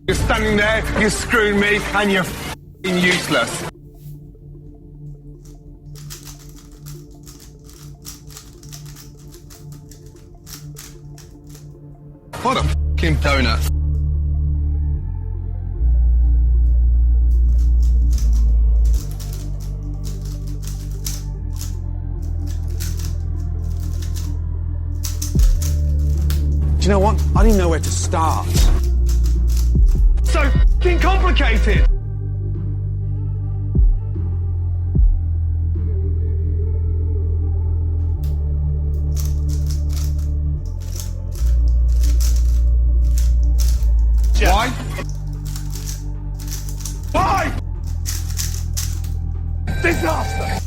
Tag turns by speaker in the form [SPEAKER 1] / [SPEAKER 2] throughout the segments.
[SPEAKER 1] You're standing there, you're screwing me, and you're f***ing useless. What a f***ing donut.
[SPEAKER 2] Do you know what? I don't even know where to start.
[SPEAKER 1] So f***ing complicated. Why? Why? Disaster!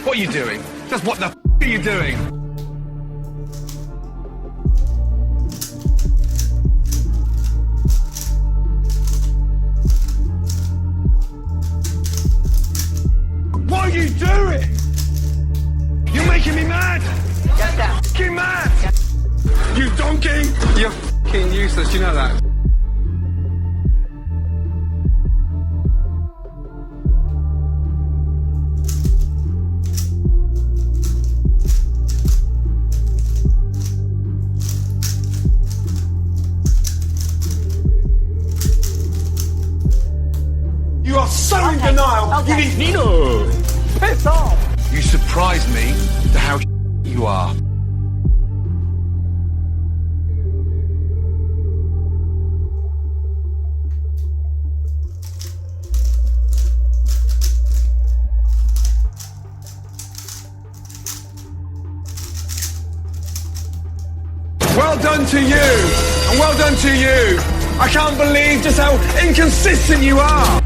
[SPEAKER 1] What are you doing? Just what the f*** are you doing? What are you doing? You're making me mad! F***ing mad! You donkey! You're f***ing useless, you know that? You are so in denial!
[SPEAKER 3] Okay.
[SPEAKER 1] You need Nino!
[SPEAKER 3] Piss off!
[SPEAKER 1] You surprise me to how you are. Well done to you, and well done to you. I can't believe just how inconsistent you are.